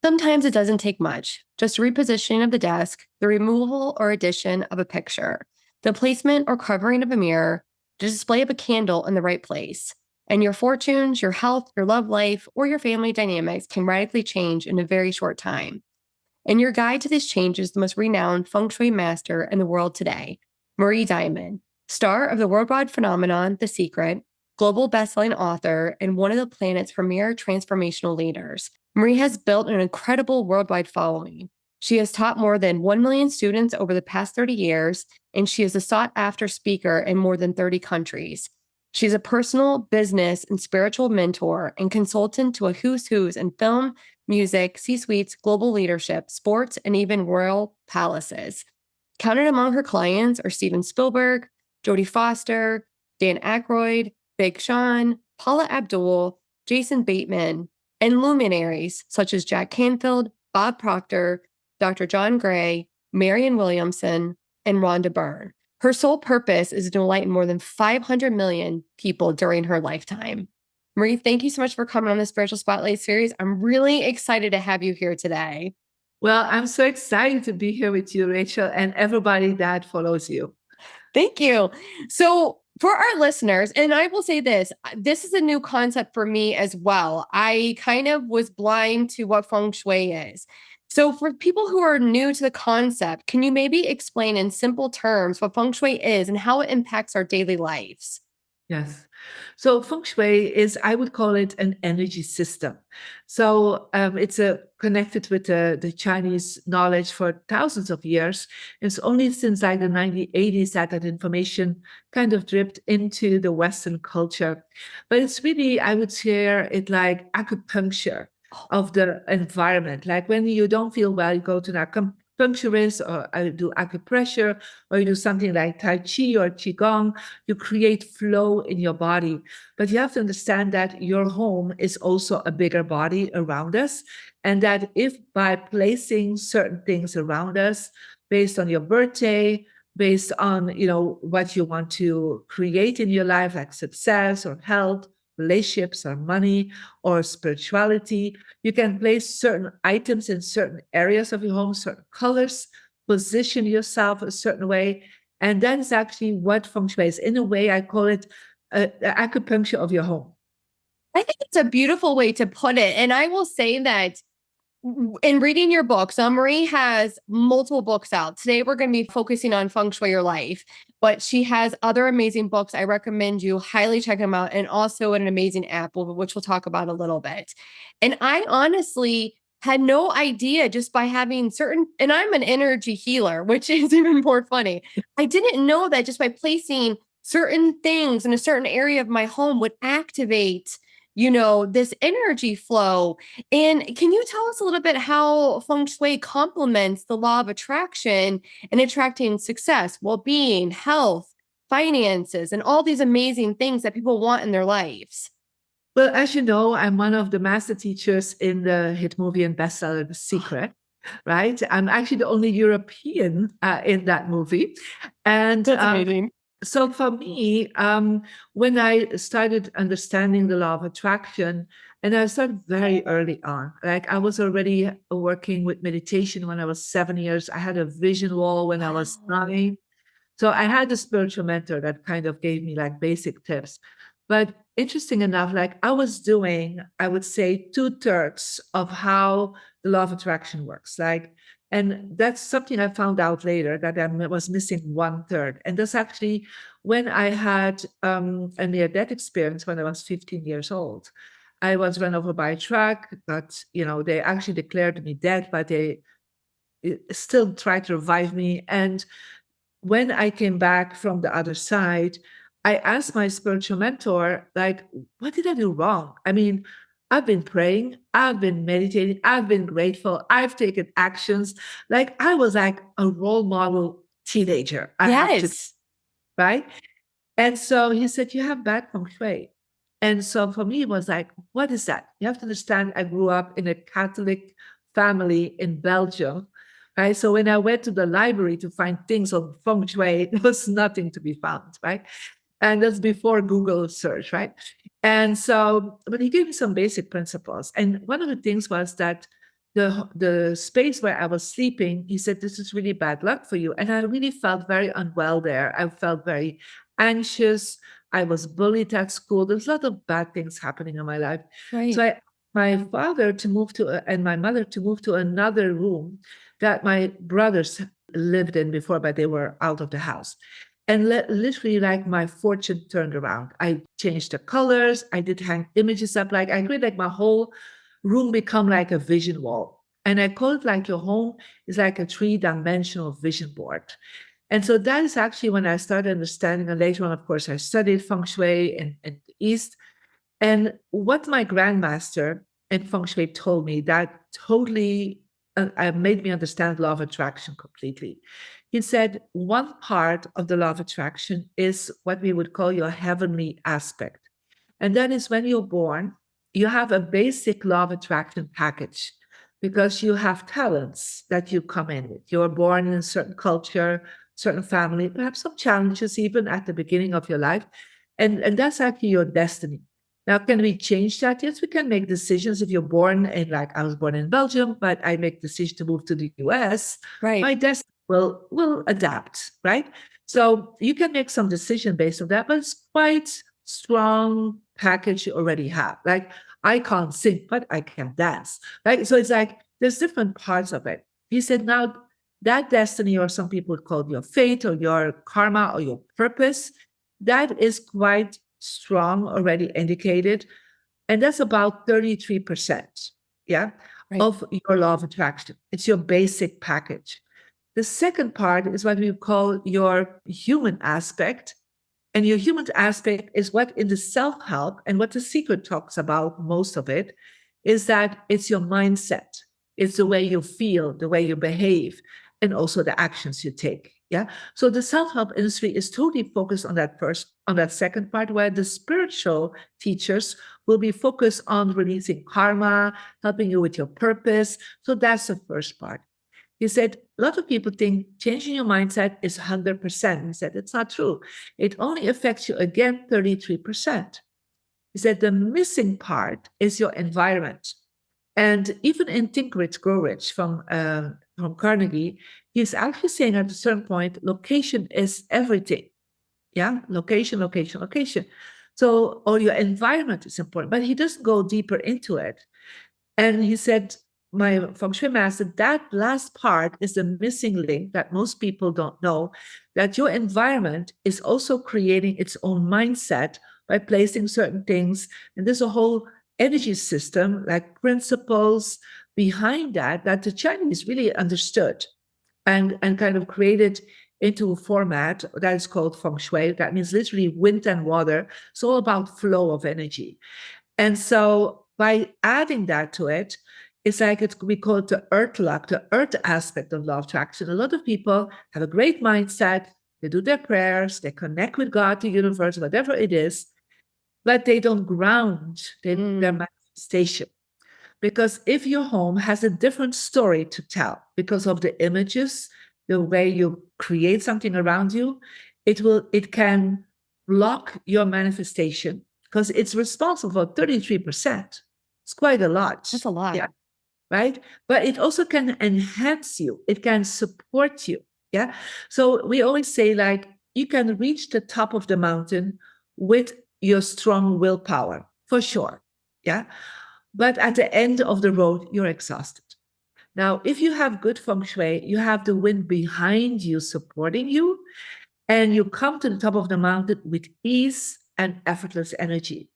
Sometimes it doesn't take much, just a repositioning of the desk, the removal or addition of a picture, the placement or covering of a mirror, the display of a candle in the right place. And your fortunes, your health, your love life, or your family dynamics can radically change in a very short time. And your guide to this change is the most renowned feng shui master in the world today, Marie Diamond, star of the worldwide phenomenon The Secret, global bestselling author, and one of the planet's premier transformational leaders. Marie has built an incredible worldwide following. She has taught more than 1 million students over the past 30 years, and she is a sought after speaker in more than 30 countries. She's a personal, business, and spiritual mentor and consultant to a who's who's in film, music, C-suites, global leadership, sports, and even royal palaces. Counted among her clients are Steven Spielberg, Jodie Foster, Dan Aykroyd, Big Sean, Paula Abdul, Jason Bateman, and luminaries such as Jack Canfield, Bob Proctor, Dr. John Gray, Marianne Williamson, and Rhonda Byrne. Her sole purpose is to enlighten more than 500 million people during her lifetime. Marie, thank you so much for coming on the Spiritual Spotlight series. I'm really excited to have you here today. Well, I'm so excited to be here with you, Rachel, and everybody that follows you. Thank you. So, for our listeners, and I will say this is a new concept for me as well. I kind of was blind to what feng shui is. So, for people who are new to the concept, can you maybe explain in simple terms what feng shui is and how it impacts our daily lives? Yes. So feng shui is, I would call it an energy system. So it's connected with the Chinese knowledge for thousands of years. It's only since like the 1980s that information kind of dripped into the Western culture. But it's really, I would share it like acupuncture of the environment. Like when you don't feel well, you go to an acupuncturist or I do acupressure or you do something like Tai Chi or Qigong, you create flow in your body. But you have to understand that your home is also a bigger body around us. And that if by placing certain things around us based on your birthday, based on what you want to create in your life, like success or health, relationships or money or spirituality, you can place certain items in certain areas of your home, certain colors, position yourself a certain way. And that is actually what feng shui is. In a way, I call it acupuncture of your home. I think it's a beautiful way to put it. And I will say that in reading your book, Marie has multiple books out. Today, we're going to be focusing on Feng Shui Your Life, but she has other amazing books. I recommend you highly check them out, and also an amazing app, which we'll talk about a little bit. And I honestly had no idea just by having and I'm an energy healer, which is even more funny. I didn't know that just by placing certain things in a certain area of my home would activate this energy flow. And can you tell us a little bit how feng shui complements the law of attraction and attracting success, well-being, health, finances, and all these amazing things that people want in their lives? Well, as you know, I'm one of the master teachers in the hit movie and bestseller The Secret. Right? I'm actually the only European in that movie. And That's amazing. So for me, when I started understanding the law of attraction, and I started very early on, like I was already working with meditation when I was 7 years. I had a vision wall when I was 9. So I had a spiritual mentor that kind of gave me like basic tips. But interesting enough, like I was doing, I would say 2/3 of how the law of attraction works. And that's something I found out later that I was missing 1/3. And that's actually when I had a near-death experience when I was 15 years old. I was run over by a truck, but they actually declared me dead, but they still tried to revive me. And when I came back from the other side, I asked my spiritual mentor, like, what did I do wrong? I mean, I've been praying, I've been meditating, I've been grateful, I've taken actions. Like I was like a role model teenager. I have to, Yes. right? And so he said, you have bad feng shui. And so for me, it was like, what is that? You have to understand, I grew up in a Catholic family in Belgium. Right. So when I went to the library to find things on feng shui, there was nothing to be found. Right. And that's before Google search. Right. And so, but he gave me some basic principles. And one of the things was that the space where I was sleeping, he said, "This is really bad luck for you." And I really felt very unwell there. I felt very anxious. I was bullied at school. There's a lot of bad things happening in my life. So Right. I my father to move to and my mother to move to another room that my brothers lived in before, but they were out of the house. And literally, like, my fortune turned around. I changed the colors. I did hang images up. Like, I created like my whole room become like a vision wall. And I call it like your home is like a three-dimensional vision board. And so that is actually when I started understanding. And later on, of course, I studied Feng Shui in the East. And what my grandmaster in Feng Shui told me that totally made me understand law of attraction completely. He said one part of the law of attraction is what we would call your heavenly aspect. And that is when you're born, you have a basic law of attraction package because you have talents that you come in with. You're born in a certain culture, certain family, perhaps some challenges even at the beginning of your life. And that's actually your destiny. Now, can we change that? Yes, we can make decisions. If you're born in, like, I was born in Belgium, but I make decision to move to the US, Right. my destiny will adapt, right? So you can make some decision based on that, but it's quite strong package you already have. Like, I can't sing, but I can dance, right? So it's like there's different parts of it. He said, now that destiny, or some people would call it your fate or your karma or your purpose, that is quite strong already indicated. And that's about 33%, yeah, Right. of your law of attraction. It's your basic package. The second part is what we call your human aspect. And your human aspect is what in the self help and what the secret talks about, most of it, is that it's your mindset. It's the way you feel, the way you behave, and also the actions you take. Yeah. So the self help industry is totally focused on that second part, where the spiritual teachers will be focused on releasing karma, helping you with your purpose. So that's the first part. He said, a lot of people think changing your mindset is 100%. He said, it's not true. It only affects you again 33%. He said, the missing part is your environment. And even in Think Rich, Grow Rich from Carnegie, he's actually saying at a certain point, location is everything. Yeah, location, location, location. So, or your environment is important, but he doesn't go deeper into it. And he said, my feng shui master, that last part is the missing link that most people don't know, that your environment is also creating its own mindset by placing certain things. And there's a whole energy system, like principles behind that, that the Chinese really understood and kind of created into a format that is called feng shui. That means literally wind and water. It's all about flow of energy. And so by adding that to it, it's like we call it the earth luck, the earth aspect of law of attraction. A lot of people have a great mindset. They do their prayers, they connect with God, the universe, whatever it is, but they don't ground their manifestation. Because if your home has a different story to tell because of the images, the way you create something around you, it can block your manifestation because it's responsible for 33%. It's quite a lot. That's a lot. Yeah. Right. But it also can enhance you. It can support you. Yeah. So we always say, like, you can reach the top of the mountain with your strong willpower, for sure. Yeah. But at the end of the road, you're exhausted. Now, if you have good feng shui, you have the wind behind you supporting you, and you come to the top of the mountain with ease and effortless energy.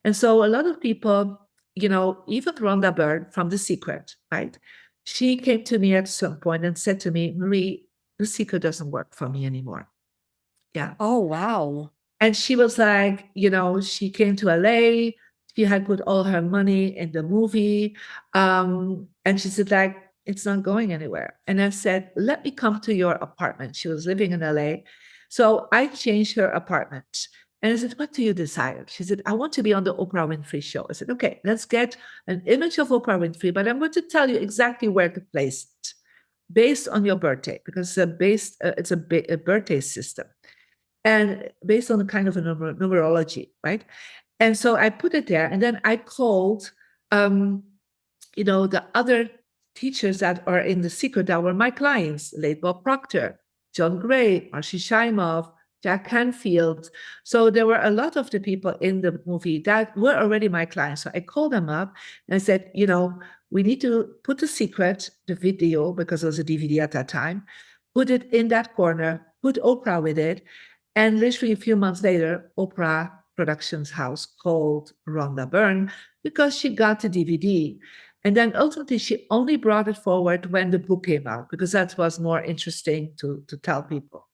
And so a lot of people, even Rhonda Byrne from The Secret, right? She came to me at some point and said to me, Marie, The Secret doesn't work for me anymore. Yeah. Oh, wow. And she was like, she came to LA. She had put all her money in the movie. And she said, like, it's not going anywhere. And I said, let me come to your apartment. She was living in LA. So I changed her apartment. And I said, what do you desire? She said, I want to be on the Oprah Winfrey show. I said, okay, let's get an image of Oprah Winfrey, but I'm going to tell you exactly where to place it based on your birthday, because it's a birthday system and based on a kind of a numerology, right? And so I put it there, and then I called, the other teachers that are in The Secret that were my clients, late Bob Proctor, John Gray, Marcy Shimoff, Jack Canfield. So there were a lot of the people in the movie that were already my clients. So I called them up and I said, we need to put The Secret, the video, because it was a DVD at that time, put it in that corner, put Oprah with it. And literally a few months later, Oprah Productions House called Rhonda Byrne because she got the DVD. And then ultimately, she only brought it forward when the book came out, because that was more interesting to tell people.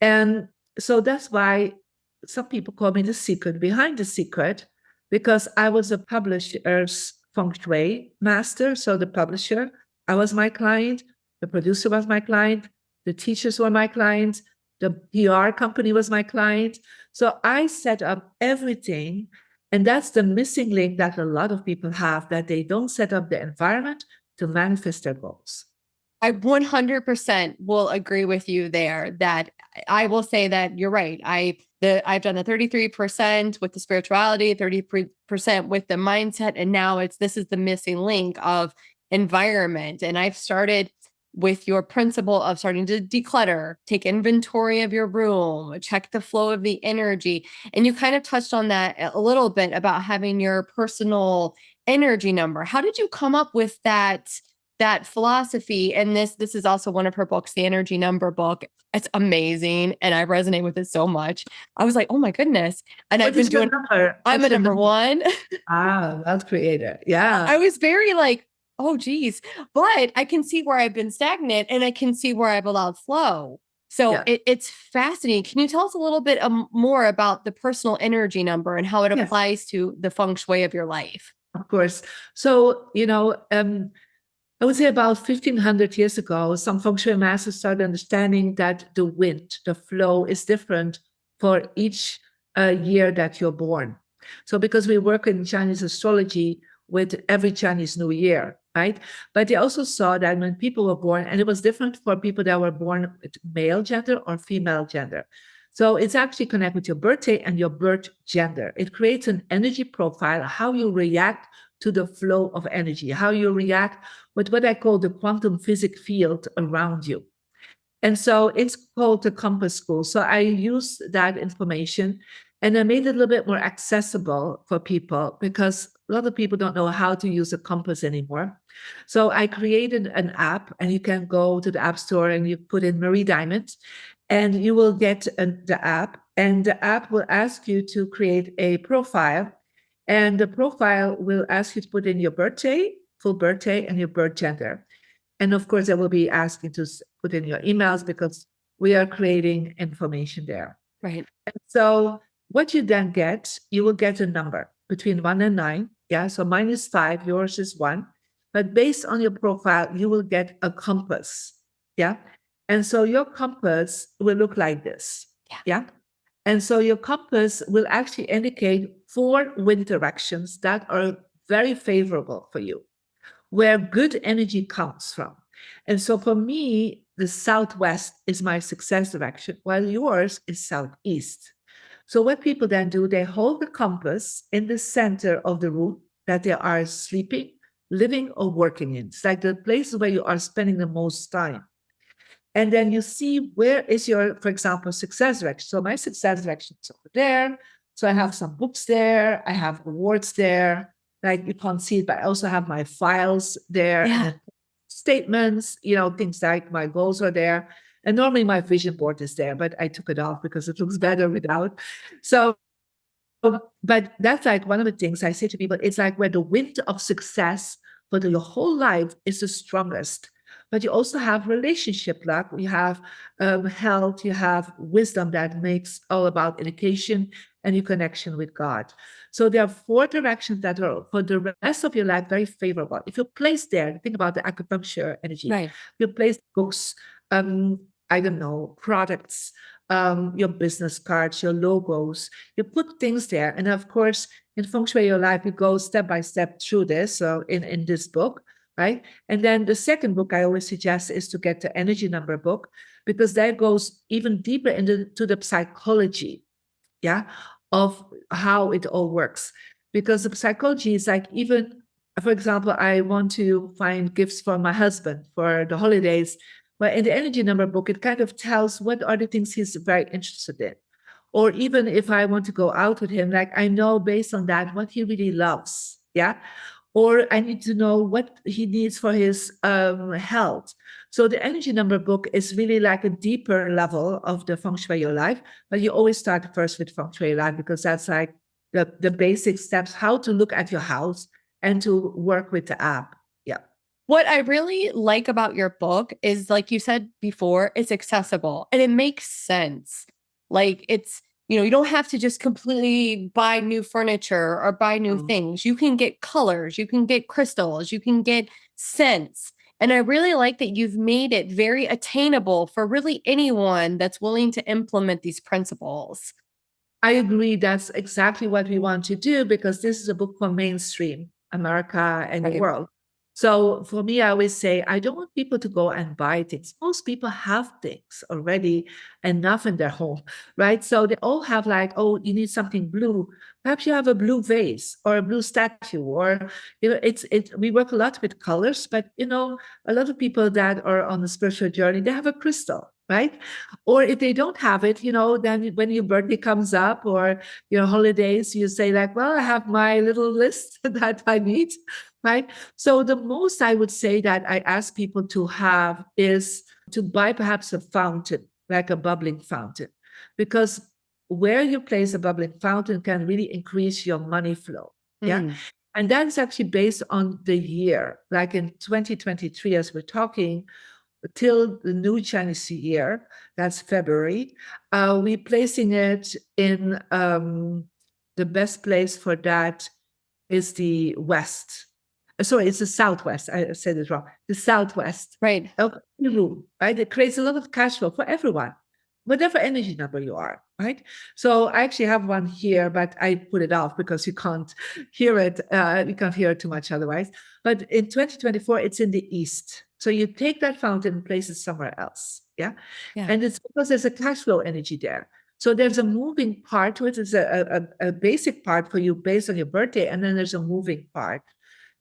And so that's why some people call me the secret behind the secret, because I was a publisher's Feng Shui master. So the publisher, I was my client, the producer was my client, the teachers were my clients, the PR company was my client. So I set up everything. And that's the missing link that a lot of people have, that they don't set up the environment to manifest their goals. I 100% will agree with you there, that I will say that you're right. I've done the 33% with the spirituality, 30% with the mindset. And now this is the missing link of environment. And I've started with your principle of starting to declutter, take inventory of your room, check the flow of the energy. And you kind of touched on that a little bit about having your personal energy number. How did you come up with that philosophy? And this is also one of her books, the Energy Number book. It's amazing. And I resonate with it so much. I was like, oh my goodness. And I've been doing, I'm a number one. Wealth creator. Yeah. I was very like, oh geez, but I can see where I've been stagnant and I can see where I've allowed flow. So it's fascinating. Can you tell us a little bit more about the personal energy number and how it applies to the feng shui of your life? Of course. So, I would say about 1,500 years ago, some feng shui masters started understanding that the wind, the flow is different for each year that you're born. So because we work in Chinese astrology with every Chinese New Year, right? But they also saw that when people were born, and it was different for people that were born with male gender or female gender. So it's actually connected with your birthday and your birth gender. It creates an energy profile, how you react to the flow of energy, how you react with what I call the quantum physics field around you. And so it's called the Compass School. So I used that information and I made it a little bit more accessible for people, because a lot of people don't know how to use a compass anymore. So I created an app, and you can go to the App Store and you put in Marie Diamond, and you will get the app. And the app will ask you to create a profile. And the profile will ask you to put in your birthday, full birthday, and your birth gender. And of course, I will be asking to put in your emails, because we are creating information there. Right. And so what you then get, you will get a number between 1 and 9. Yeah. So mine is 5, yours is 1. But based on your profile, you will get a compass. Yeah. And so your compass will look like this. Yeah. And so your compass will actually indicate 4 wind directions that are very favorable for you, where good energy comes from. And so for me, the southwest is my success direction, while yours is southeast. So what people then do, they hold the compass in the center of the room that they are sleeping, living, or working in. It's like the places where you are spending the most time. And then you see where is your, for example, success direction. So my success direction is over there. So I have some books there. I have awards there. Like you can't see it, but I also have my files there. Yeah. And then statements, things like my goals are there. And normally my vision board is there, but I took it off because it looks better without. So, but that's like one of the things I say to people. It's like where the wind of success for your whole life is the strongest. But you also have relationship luck, you have health, you have wisdom that makes all about education and your connection with God. So there are 4 directions that are for the rest of your life very favorable. If you place there, think about the acupuncture energy. Right. You place books, I don't know, products, your business cards, your logos. You put things there. And of course, in Feng Shui Your Life, you go step by step through this. So in this book, right? And then the second book I always suggest is to get the Energy Number book, because that goes even deeper into the psychology, of how it all works. Because the psychology is like even for example, I want to find gifts for my husband for the holidays. But in the energy number book, it kind of tells what are the things he's very interested in. Or even if I want to go out with him, like I know based on that what he really loves. Yeah. Or I need to know what he needs for his health. So the energy number book is really like a deeper level of the feng shui your life. But you always start first with feng shui your life because that's like the basic steps, how to look at your house and to work with the app. Yeah. What I really like about your book is, like you said before, it's accessible and it makes sense. Like you don't have to just completely buy new furniture or buy new things. You can get colors, you can get crystals, you can get scents. And I really like that you've made it very attainable for really anyone that's willing to implement these principles. I agree. That's exactly what we want to do because this is a book for mainstream America and the Right. world. So for me, I always say, I don't want people to go and buy things. Most people have things already enough in their home, right? So they all have like, oh, you need something blue. Perhaps you have a blue vase or a blue statue, or we work a lot with colors, but a lot of people that are on a spiritual journey, they have a crystal, right? Or if they don't have it, then when your birthday comes up or your holidays, you say like, well, I have my little list that I need, right? So the most I would say that I ask people to have is to buy perhaps a fountain, like a bubbling fountain, because where you place a bubbling fountain can really increase your money flow. Yeah. Mm. And that's actually based on the year. Like in 2023, as we're talking, till the new Chinese year, that's February, we're placing it in the best place for that is the West. Sorry, it's the Southwest. I said it wrong. The Southwest Right. of Peru, right? It creates a lot of cash flow for everyone, whatever energy number you are, right? So I actually have one here, but I put it off because you can't hear it. You can't hear it too much otherwise. But in 2024, it's in the East. So you take that fountain and place it somewhere else. Yeah. Yeah. And it's because there's a cash flow energy there. So there's a moving part to it. It's a basic part for you based on your birthday. And then there's a moving part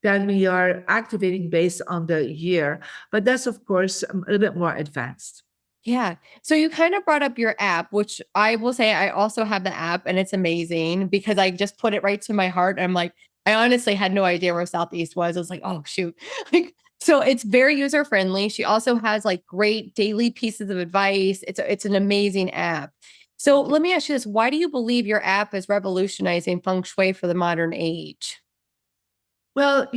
that we are activating based on the year. But that's, of course, a little bit more advanced. Yeah. So you kind of brought up your app, which I will say I also have the app and it's amazing because I just put it right to my heart. And I'm like, I honestly had no idea where Southeast was. I was like, oh shoot. Like, so it's very user friendly. She also has like great daily pieces of advice. It's an amazing app. So let me ask you this. Why do you believe your app is revolutionizing feng shui for the modern age? Well,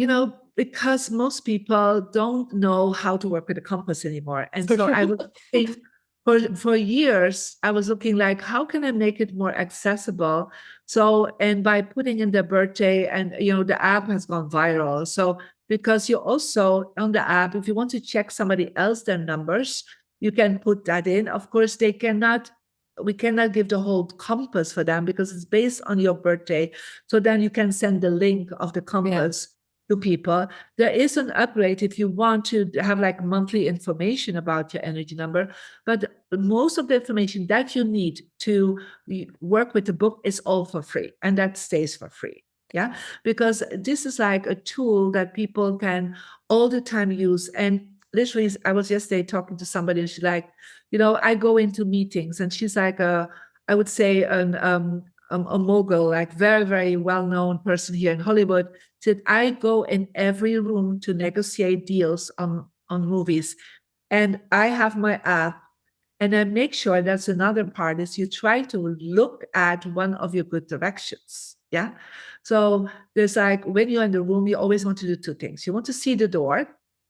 because most people don't know how to work with a compass anymore. And So so I true. was thinking for years, I was looking like, how can I make it more accessible? So, and by putting in their birthday and, the app has gone viral. So, because you also on the app, if you want to check somebody else, their numbers, you can put that in. Of course, we cannot give the whole compass for them because it's based on your birthday. So then you can send the link of the compass to people. There is an upgrade if you want to have like monthly information about your energy number, but most of the information that you need to work with the book is all for free, and that stays for free. Yeah, because this is like a tool that people can all the time use. And literally, I was yesterday talking to somebody, and she's like, I go into meetings, and she's like I would say a mogul, like very, very well-known person here in Hollywood, said, I go in every room to negotiate deals on movies. And I have my app. And I make sure that's another part is you try to look at one of your good directions. Yeah. So there's like when you're in the room, you always want to do two things. You want to see the door.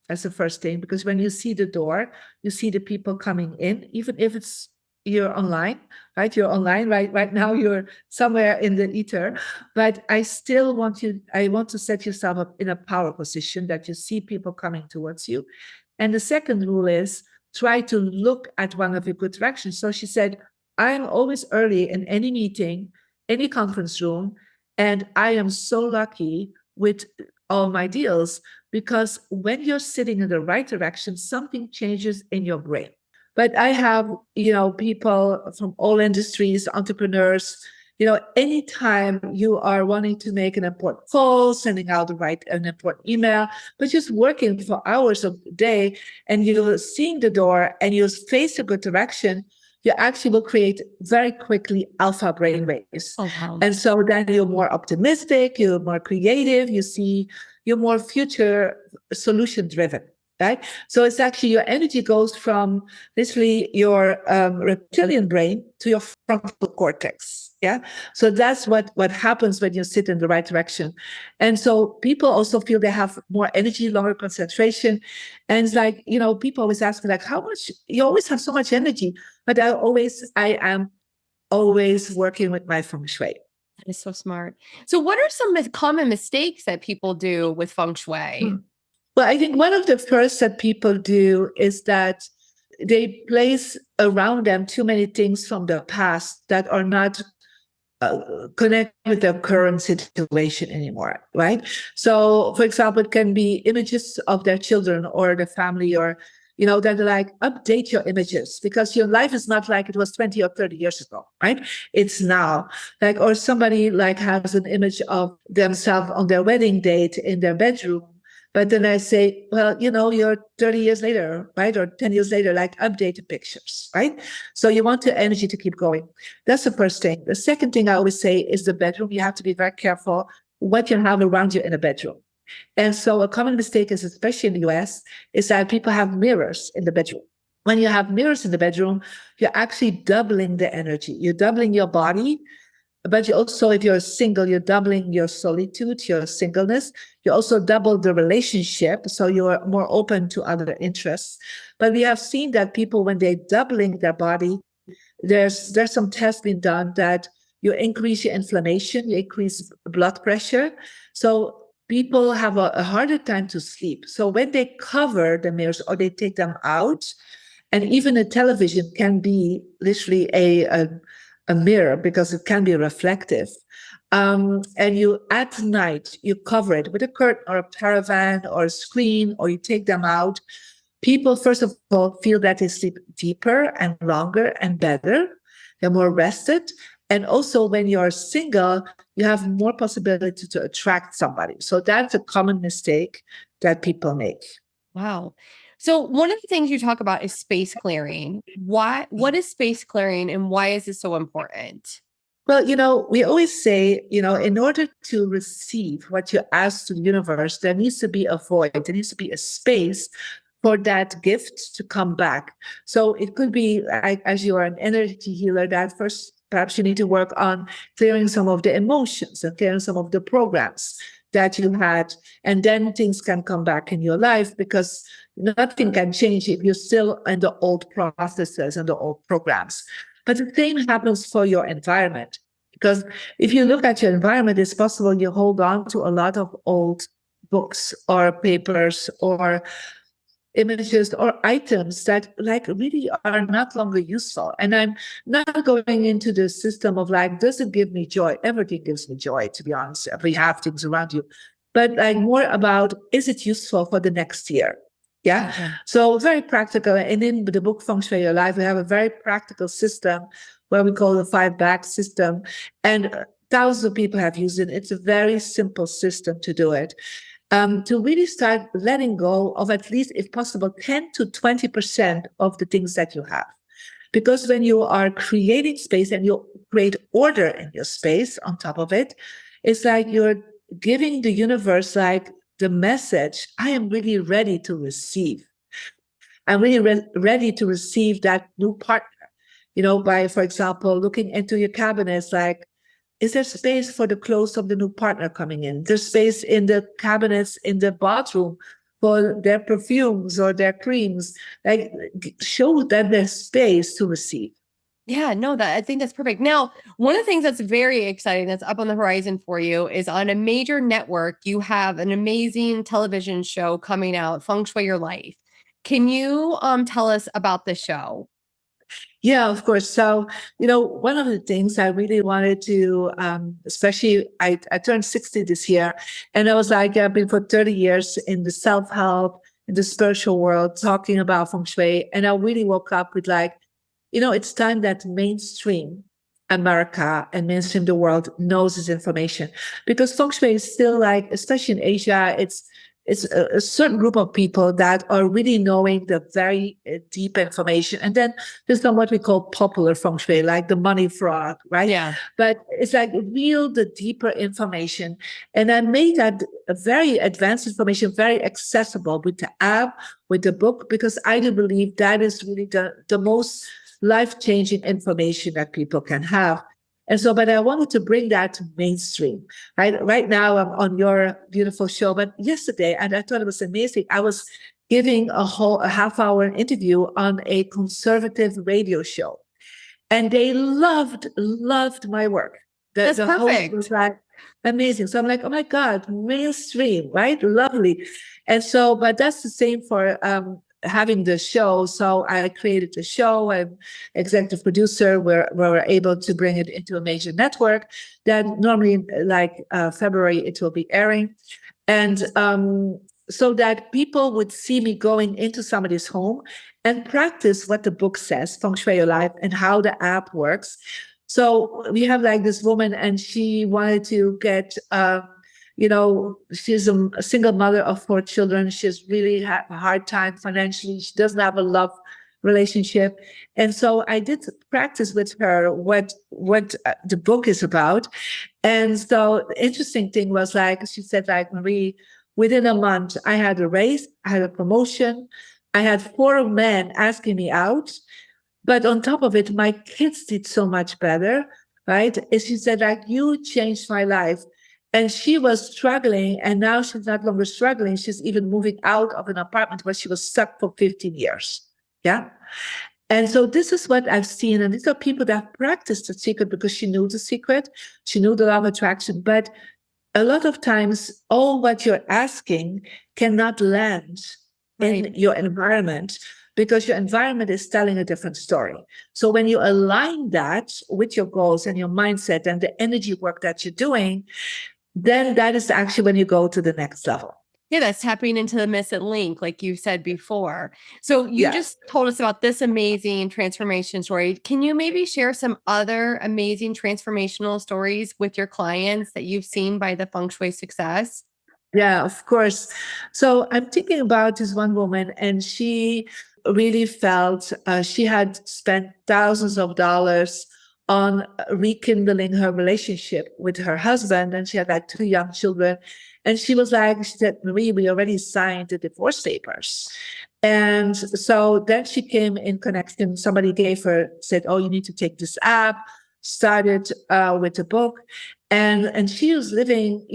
That's the first thing, because when you see the door, you see the people coming in, even if you're online, right? You're online right now, you're somewhere in the ether, but I want to set yourself up in a power position that you see people coming towards you. And the second rule is try to look at one of your good directions. So she said, I'm always early in any meeting, any conference room, and I am so lucky with all my deals because when you're sitting in the right direction, something changes in your brain. But I have, people from all industries, entrepreneurs, anytime you are wanting to make an important call, sending out an important email, but just working for hours of the day, and you're seeing the door and you face a good direction, you actually will create very quickly alpha brain waves. Oh, wow. And so then you're more optimistic, you're more creative, you're more future solution driven. Right. So it's actually your energy goes from literally your reptilian brain to your frontal cortex. Yeah. So that's what happens when you sit in the right direction. And so people also feel they have more energy, longer concentration. And it's like, people always ask me, like, how much you always have so much energy. But I am always working with my feng shui. That is so smart. So what are some common mistakes that people do with feng shui? Well, I think one of the first that people do is that they place around them too many things from the past that are not connected with their current situation anymore, right? So, for example, it can be images of their children or the family, or that they're like, update your images because your life is not like it was 20 or 30 years ago, right? It's now. Like, or somebody like has an image of themselves on their wedding date in their bedroom. But then I say, well, you're 30 years later, right? Or 10 years later, like, update the pictures, right? So you want the energy to keep going. That's the first thing. The second thing I always say is the bedroom. You have to be very careful what you have around you in a bedroom. And so a common mistake is, especially in the US, is that people have mirrors in the bedroom. When you have mirrors in the bedroom, you're actually doubling the energy. You're doubling your body. But you also, if you're single, you're doubling your solitude, your singleness. You also double the relationship, so you're more open to other interests. But we have seen that people, when they're doubling their body, there's some tests being done that you increase your inflammation, you increase blood pressure. So people have a harder time to sleep. So when they cover the mirrors or they take them out, and even a television can be literally a mirror because it can be reflective. And you, at night, you cover it with a curtain or a paravan or a screen, or you take them out. People, first of all, feel that they sleep deeper and longer and better. They're more rested. And also, when you're single, you have more possibility to attract somebody. So that's a common mistake that people make. Wow. So one of the things you talk about is space clearing. What is space clearing and why is it so important? Well, we always say, in order to receive what you ask to the universe, there needs to be a void, there needs to be a space for that gift to come back. So it could be, as you are an energy healer, that first perhaps you need to work on clearing some of the emotions and clearing some of the programs that you had, and then things can come back in your life, because nothing can change if you're still in the old processes and the old programs. But the same happens for your environment, because if you look at your environment, it's possible you hold on to a lot of old books or papers or images or items that really are not longer useful. And I'm not going into the system of does it give me joy? Everything gives me joy, to be honest. We have things around you, but more about, is it useful for the next year? Yeah. Gotcha. So very practical. And in the book Feng Shui Your Life, we have a very practical system where we call the 5 bag system. And thousands of people have used it. It's a very simple system to do it. To really start letting go of, at least, if possible, 10 to 20% of the things that you have. Because when you are creating space and you create order in your space on top of it, it's like you're giving the universe the message, I am really ready to receive. I'm really ready to receive that new partner. By, for example, looking into your cabinets, is there space for the clothes of the new partner coming in? There's space in the cabinets in the bathroom for their perfumes or their creams. Show that there's space to receive. Yeah, no, I think that's perfect. Now, one of the things that's very exciting that's up on the horizon for you is, on a major network, you have an amazing television show coming out, Feng Shui Your Life. Can you tell us about the show? Yeah, of course. So, one of the things I really wanted to, especially I turned 60 this year, and I was I've been for 30 years in the self-help, in the spiritual world, talking about Feng Shui. And I really woke up with it's time that mainstream America and mainstream the world knows this information, because Feng Shui is still like, especially in Asia, it's a certain group of people that are really knowing the very deep information. And then there's some what we call popular Feng Shui, like the money frog, right? Yeah. But it's like real, the deeper information. And I made that very advanced information very accessible with the app, with the book, because I do believe that is really the most life-changing information that people can have. And so, but I wanted to bring that to mainstream. Right now, I'm on your beautiful show, but yesterday, and I thought it was amazing, I was giving a half-hour interview on a conservative radio show, and they loved my work. That's The host perfect. was like amazing. So I'm like, oh my God, mainstream, right? Lovely. And so, but that's the same for having the show. So I created the show. I'm executive producer. We're able to bring it into a major network that normally, like February, it will be airing. And so that people would see me going into somebody's home and practice what the book says, Feng Shui Your Life, and how the app works. So we have like this woman, and she wanted to get, she's a single mother of 4 children. She's really had a hard time financially. She doesn't have a love relationship. And so I did practice with her what the book is about. And so the interesting thing was, like, she said, like, Marie, within a month, I had a raise, I had a promotion, I had 4 men asking me out. But on top of it, my kids did so much better, right? And she said, like, you changed my life. And she was struggling, and now she's not longer struggling. She's even moving out of an apartment where she was stuck for 15 years. Yeah. And so this is what I've seen. And these are people that practiced the secret because she knew the secret. She knew the law of attraction. But a lot of times, all what you're asking cannot land in your environment, because your environment is telling a different story. So when you align that with your goals and your mindset and the energy work that you're doing, then that is actually when you go to the next level. Yeah, that's tapping into the missing link, like you said before. So you Yes. just told us about this amazing transformation story. Can you maybe share some other amazing transformational stories with your clients that you've seen by the Feng Shui success? Yeah, of course. So I'm thinking about this one woman, and she really felt she had spent thousands of dollars on rekindling her relationship with her husband, and she had like 2 young children. And she said, Marie, we already signed the divorce papers. And so then she came in connection. Somebody said, oh, you need to take this app, started with the book. And she was living,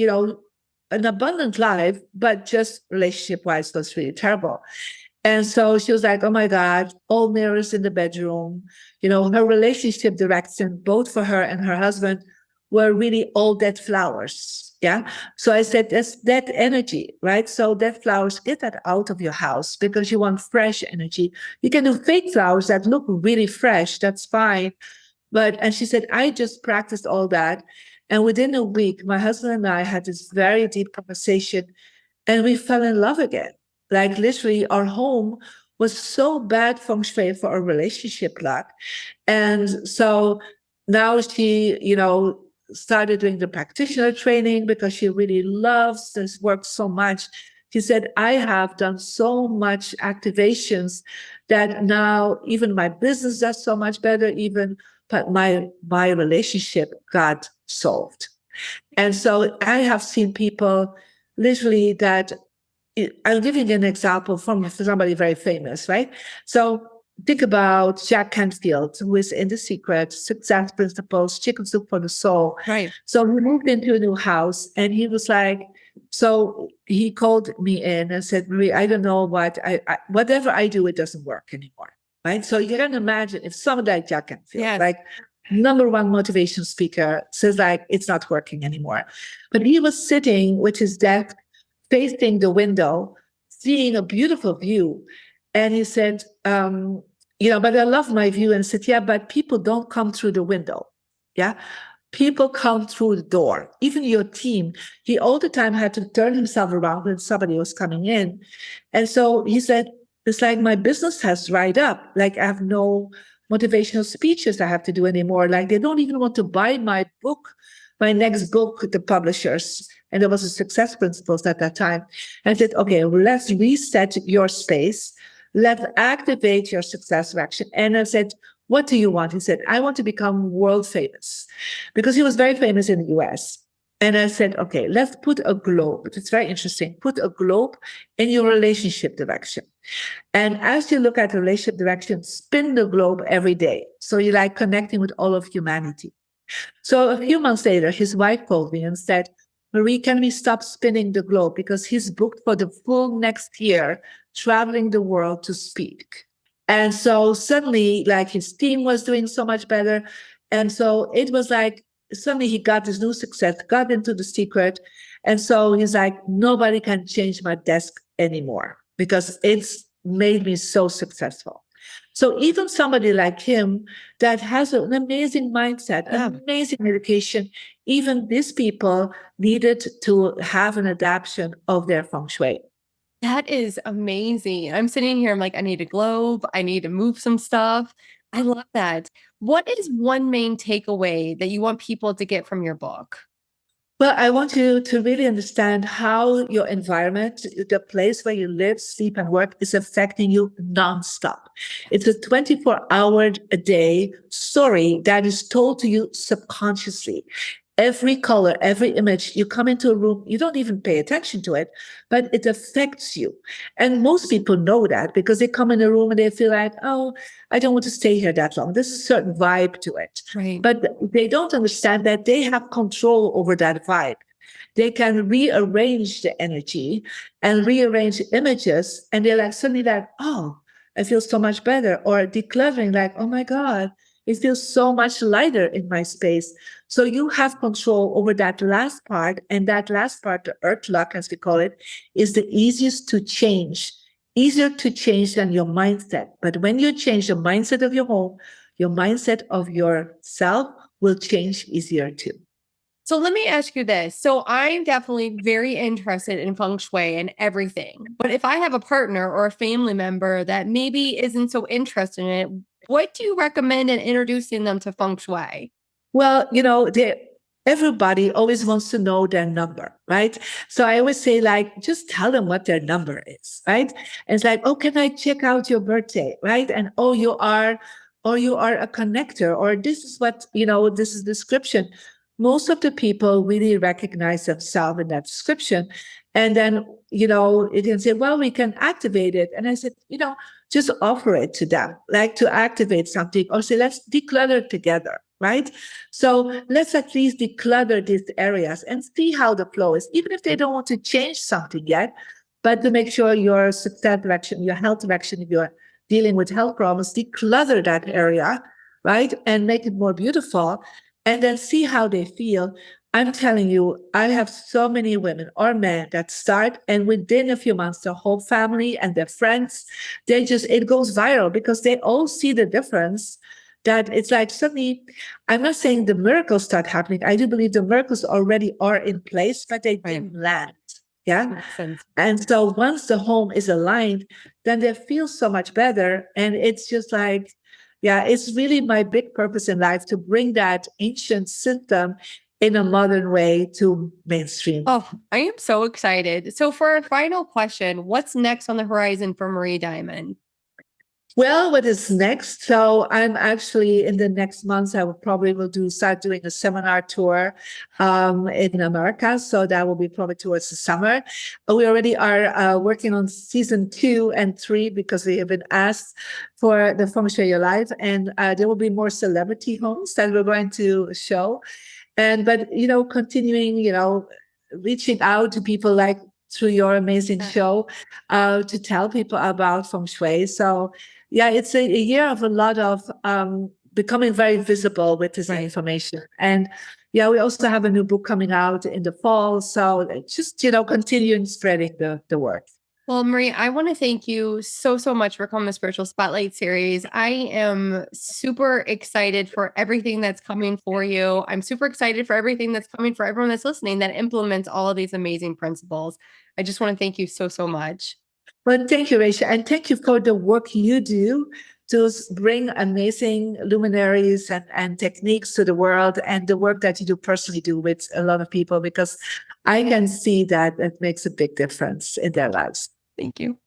an abundant life, but just relationship wise was really terrible. And so she was like, oh my God, all mirrors in the bedroom. Her relationship direction, both for her and her husband, were really all dead flowers. Yeah. So I said, that's dead energy, right? So dead flowers, get that out of your house, because you want fresh energy. You can do fake flowers that look really fresh. That's fine. And she said, I just practiced all that. And within a week, my husband and I had this very deep conversation, and we fell in love again. Like, literally, our home was so bad feng shui for our relationship luck. And so now she, started doing the practitioner training because she really loves this work so much. She said, I have done so much activations that now even my business does so much better, but my relationship got solved. And so I have seen people literally that, I'm giving an example from somebody very famous, right? So think about Jack Canfield, who is in The Secret, Success Principles, Chicken Soup for the Soul. Right. So he moved into a new house, and he was like, so he called me in and said, Marie, I don't know whatever I do, it doesn't work anymore. Right. So you can imagine if somebody like Jack Canfield, Yes. like #1 motivation speaker, says like, it's not working anymore. But he was sitting with his desk facing the window, seeing a beautiful view. And he said, but I love my view. And said, yeah, but people don't come through the window. Yeah. People come through the door, even your team. He all the time had to turn himself around when somebody was coming in. And so he said, it's like my business has dried up. Like I have no motivational speeches I have to do anymore. Like they don't even want to buy my book, my next book, the publishers. And there was a success principles at that time. And I said, okay, well, let's reset your space. Let's activate your success action. And I said, what do you want? He said, I want to become world famous because he was very famous in the US. And I said, okay, let's put a globe. It's very interesting. Put a globe in your relationship direction. And as you look at the relationship direction, spin the globe every day. So you're like connecting with all of humanity. So a few months later, his wife called me and said, Marie, can we stop spinning the globe? Because he's booked for the full next year, traveling the world to speak. And so suddenly, like his team was doing so much better. And so it was like, suddenly he got this new success, got into the secret. And so he's like, nobody can change my desk anymore because it's made me so successful. So even somebody like him that has an amazing mindset, amazing education, even these people needed to have an adaptation of their feng shui. That is amazing. I'm sitting here, I'm like, I need a globe. I need to move some stuff. I love that. What is one main takeaway that you want people to get from your book? Well, I want you to really understand how your environment, the place where you live, sleep, and work is affecting you nonstop. It's a 24-hour a day story that is told to you subconsciously. Every color, every image, you come into a room, you don't even pay attention to it, but it affects you. And most people know that because they come in a room and they feel like, oh, I don't want to stay here that long. There's a certain vibe to it. Right. But they don't understand that they have control over that vibe. They can rearrange the energy and rearrange images. And they're like suddenly like, oh, I feel so much better. Or decluttering like, oh my God, it feels so much lighter in my space. So you have control over that last part. And that last part, the earth lock, as we call it, is the easiest to change. Easier to change than your mindset. But when you change the mindset of your home, your mindset of yourself will change easier too. So let me ask you this. So I'm definitely very interested in feng shui and everything. But if I have a partner or a family member that maybe isn't so interested in it, what do you recommend in introducing them to feng shui? Well, everybody always wants to know their number, right? So I always say, like, just tell them what their number is, right? And it's like, oh, can I check out your birthday, right? And oh, you are a connector, or this is what, this is description. Most of the people really recognize themselves in that description. And then, it can say, well, we can activate it. And I said, just offer it to them, like to activate something, or say, let's declutter together, right? So let's at least declutter these areas and see how the flow is, even if they don't want to change something yet, but to make sure your success direction, your health direction, if you're dealing with health problems, declutter that area, right? And make it more beautiful, and then see how they feel. I'm telling you, I have so many women or men that start, and within a few months, their whole family and their friends, it goes viral because they all see the difference. That it's like suddenly, I'm not saying the miracles start happening. I do believe the miracles already are in place, but they didn't land. Yeah. Makes sense. And so once the home is aligned, then they feel so much better. And it's just like, yeah, it's really my big purpose in life to bring that ancient system in a modern way to mainstream. Oh, I am so excited. So for our final question, what's next on the horizon for Marie Diamond? Well, what is next? So I'm actually in the next months, I will probably start doing a seminar tour in America. So that will be probably towards the summer. We already are working on season 2 and 3 because we have been asked for the Feng Shui Your Life. And there will be more celebrity homes that we're going to show. But continuing, reaching out to people like through your amazing show to tell people about Feng Shui. So yeah, it's a year of a lot of becoming very visible with this information. And yeah, we also have a new book coming out in the fall. So just, continuing spreading the word. Well, Marie, I want to thank you so, so much for coming to Spiritual Spotlight series. I am super excited for everything that's coming for you. I'm super excited for everything that's coming for everyone that's listening that implements all of these amazing principles. I just want to thank you so, so much. Well, thank you, Rachel. And thank you for the work you do to bring amazing luminaries and techniques to the world, and the work that you do personally do with a lot of people, because I can see that it makes a big difference in their lives. Thank you.